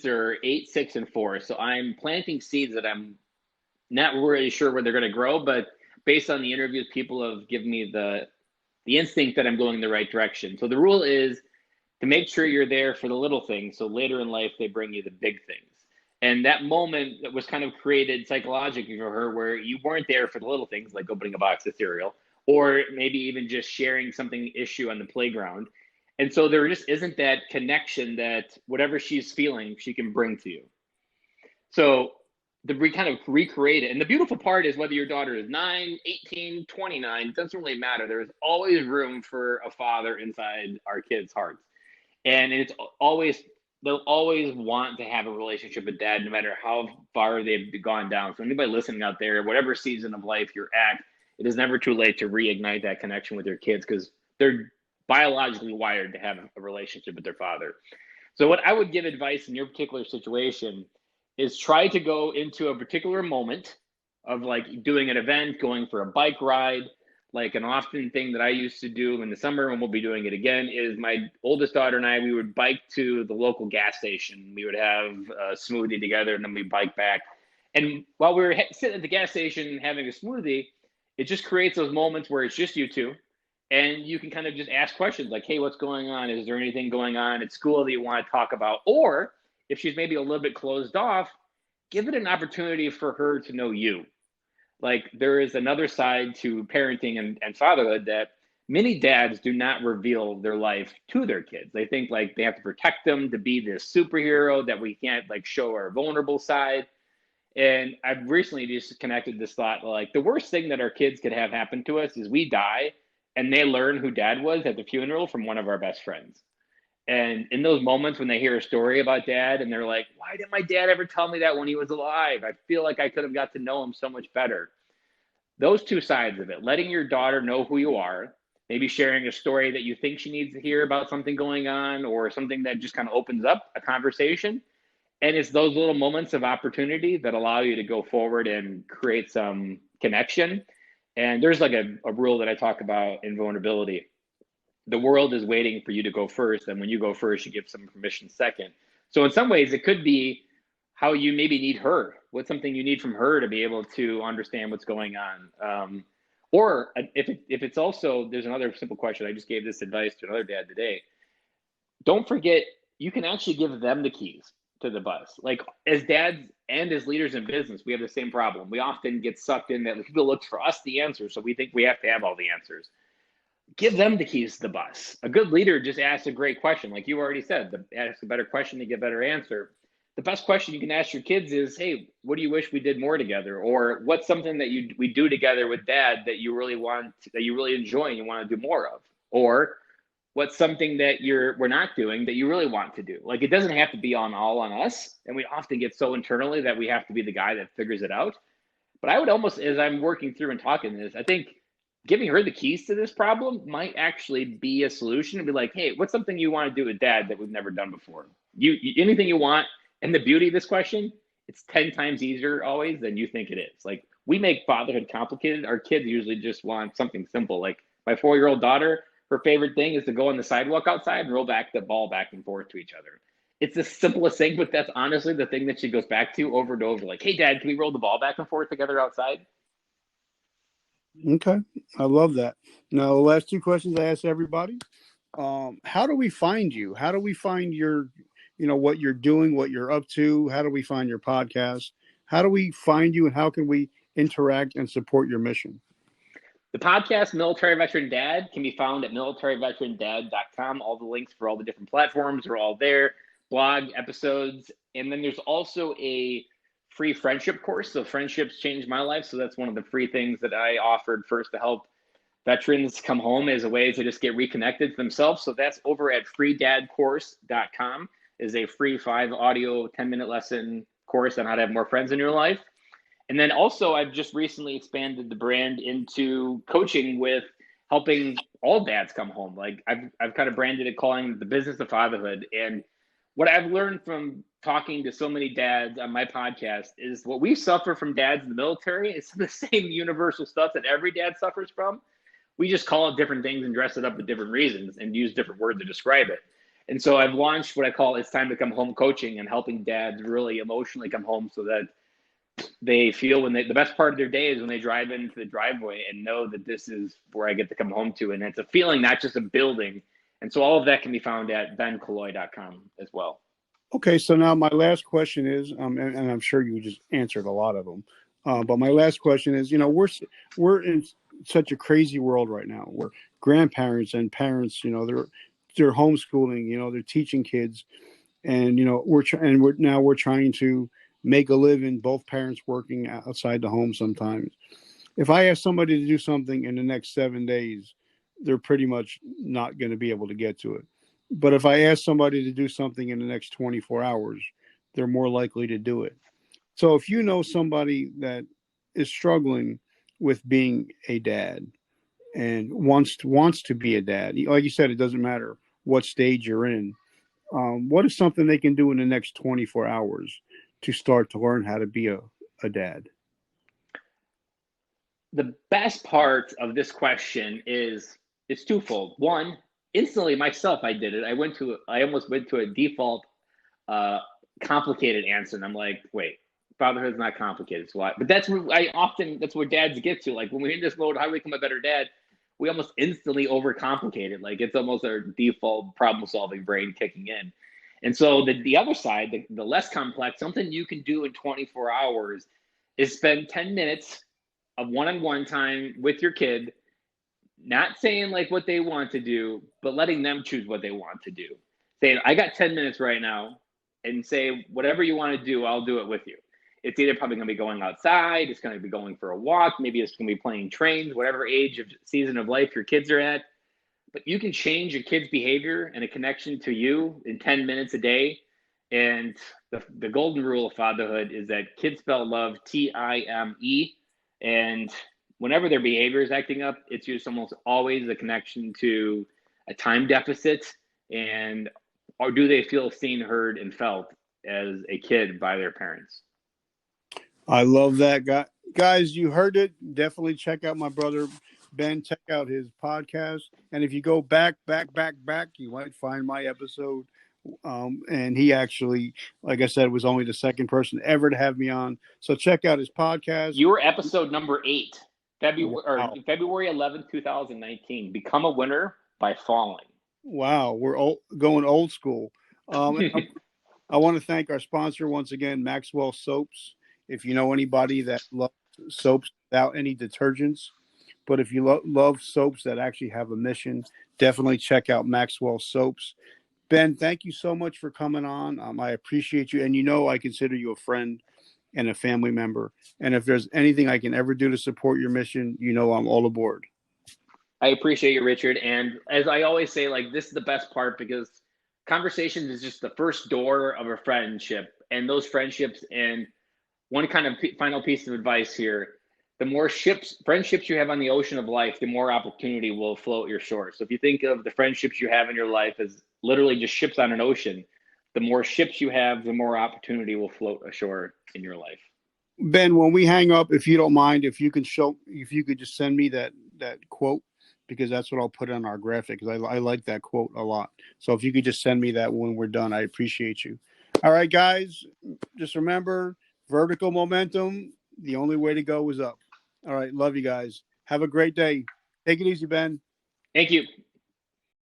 are 8, 6, and 4. So I'm planting seeds that I'm not really sure where they're going to grow, but based on the interviews, people have given me the instinct that I'm going in the right direction. So the rule is to make sure you're there for the little things. So later in life, they bring you the big things. And that moment that was kind of created psychologically for her, where you weren't there for the little things like opening a box of cereal, or maybe even just sharing something issue on the playground. And so there just isn't that connection that whatever she's feeling, she can bring to you. So we kind of recreate it. And the beautiful part is whether your daughter is 9, 18, 29, it doesn't really matter. There is always room for a father inside our kids' hearts. And it's always, they'll always want to have a relationship with dad, no matter how far they've gone down. So anybody listening out there, whatever season of life you're at, it is never too late to reignite that connection with your kids, because they're biologically wired to have a relationship with their father. So what I would give advice in your particular situation is try to go into a particular moment of like doing an event, going for a bike ride. Like an often thing that I used to do in the summer, and we'll be doing it again, is my oldest daughter and I, we would bike to the local gas station. We would have a smoothie together, and then we'd bike back. And while we were sitting at the gas station having a smoothie, it just creates those moments where it's just you two. And you can kind of just ask questions like, hey, what's going on? Is there anything going on at school that you want to talk about? Or if she's maybe a little bit closed off, give it an opportunity for her to know you. Like, there is another side to parenting and fatherhood that many dads do not reveal their life to their kids. They think like they have to protect them to be this superhero that we can't like show our vulnerable side. And I've recently just connected this thought, like the worst thing that our kids could have happen to us is we die and they learn who dad was at the funeral from one of our best friends. And in those moments when they hear a story about dad and they're like, why didn't my dad ever tell me that when he was alive? I feel like I could have got to know him so much better. Those two sides of it, letting your daughter know who you are, maybe sharing a story that you think she needs to hear about something going on, or something that just kind of opens up a conversation. And it's those little moments of opportunity that allow you to go forward and create some connection. And there's like a rule that I talk about in vulnerability. The world is waiting for you to go first, and when you go first, you give some permission second. So in some ways, it could be how you maybe need her. What's something you need from her to be able to understand what's going on? Or if it's also, there's another simple question. I just gave this advice to another dad today. Don't forget, you can actually give them the keys to the bus. Like as dads and as leaders in business, we have the same problem. We often get sucked in that people look for us the answer, so we think we have to have all the answers. Give them the keys to the bus. A good leader just asks a great question. Like you already said, ask a better question to get a better answer. The best question you can ask your kids is, hey, what do you wish we did more together? Or what's something that we do together with dad that you really enjoy and you want to do more of? Or what's something that we're not doing that you really want to do? Like it doesn't have to be all on us. And we often get so internally that we have to be the guy that figures it out. But I would almost, as I'm working through and talking this, I think giving her the keys to this problem might actually be a solution to be like, hey, what's something you want to do with dad that we've never done before? Anything you want. And the beauty of this question, it's 10 times easier always than you think it is. Like we make fatherhood complicated. Our kids usually just want something simple. Like my 4-year-old daughter, her favorite thing is to go on the sidewalk outside and roll back the ball back and forth to each other. It's the simplest thing, but that's honestly the thing that she goes back to over and over. Like, hey, dad, can we roll the ball back and forth together outside? Okay. I love that. Now, the last two questions I ask everybody. How do we find you? How do we find what you're doing, what you're up to? How do we find your podcast? How do we find you, and how can we interact and support your mission? The podcast, Military Veteran Dad, can be found at militaryveterandad.com. All the links for all the different platforms are all there, blog, episodes. And then there's also a free friendship course. So friendships changed my life. So that's one of the free things that I offered first to help veterans come home as a way to just get reconnected to themselves. So that's over at freedadcourse.com. Is a free 5 audio 10-minute lesson course on how to have more friends in your life. And then also I've just recently expanded the brand into coaching with helping all dads come home. Like I've kind of branded it, calling it the business of fatherhood. And what I've learned from talking to so many dads on my podcast is what we suffer from dads in the military is the same universal stuff that every dad suffers from. We just call it different things and dress it up with different reasons and use different words to describe it. And so I've launched what I call It's Time to Come Home coaching, and helping dads really emotionally come home so that they feel the best part of their day is when they drive into the driveway and know that this is where I get to come home to. And it's a feeling, not just a building. And so all of that can be found at benkilloy.com as well. Okay, so now my last question is, and I'm sure you just answered a lot of them, but my last question is, we're in such a crazy world right now where grandparents and parents, they're homeschooling, they're teaching kids, and we're trying to make a living, both parents working outside the home sometimes. If I ask somebody to do something in the next 7 days, they're pretty much not going to be able to get to it. But if I ask somebody to do something in the next 24 hours, they're more likely to do it. So if you know somebody that is struggling with being a dad and wants to be a dad, like you said, it doesn't matter what stage you're in. What is something they can do in the next 24 hours to start to learn how to be a dad? The best part of this question is it's twofold. One, instantly myself, I did it. I almost went to a default uh, complicated answer, and I'm like, wait, fatherhood is not complicated. So but that's where dads get to. Like when we're in this mode, how do we become a better dad? We almost instantly overcomplicate it. Like it's almost our default problem solving brain kicking in. And so the other side, the less complex, something you can do in 24 hours is spend 10 minutes of one-on-one time with your kid, not saying like what they want to do, but letting them choose what they want to do. Saying, I got 10 minutes right now, and say, whatever you want to do, I'll do it with you. It's either probably going to be going outside, it's going to be going for a walk, maybe it's going to be playing trains, whatever age of season of life your kids are at. But you can change your kid's behavior and a connection to you in 10 minutes a day. And the golden rule of fatherhood is that kids spell love Time. And whenever their behavior is acting up, it's just almost always a connection to a time deficit, and or do they feel seen, heard, and felt as a kid by their parents? I love that, guys. You heard it. Definitely check out my brother Ben. Check out his podcast, and if you go back, you might find my episode. And he actually, like I said, was only the second person ever to have me on. So check out his podcast. You were episode number 8, Wow. February 11th, 2019. Become a winner by falling. Wow, we're going old school. I want to thank our sponsor once again, Maxwell Soaps. If you know anybody that loves soaps without any detergents, but if you love soaps that actually have a mission, definitely check out Maxwell Soaps. Ben, thank you so much for coming on. I appreciate you. And I consider you a friend and a family member. And if there's anything I can ever do to support your mission, I'm all aboard. I appreciate you, Richard. And as I always say, like, this is the best part, because conversations is just the first door of a friendship. And those friendships, and one kind of final piece of advice here, the more friendships you have on the ocean of life, the more opportunity will float your shore. So if you think of the friendships you have in your life as literally just ships on an ocean, the more ships you have, the more opportunity will float ashore in your life. Ben, when we hang up, if you don't mind, if you could just send me that quote, because that's what I'll put on our graphic, because I like that quote a lot. So if you could just send me that when we're done, I appreciate you. All right, guys, just remember, vertical momentum, the only way to go is up. All right, love you guys. Have a great day. Take it easy, Ben. Thank you.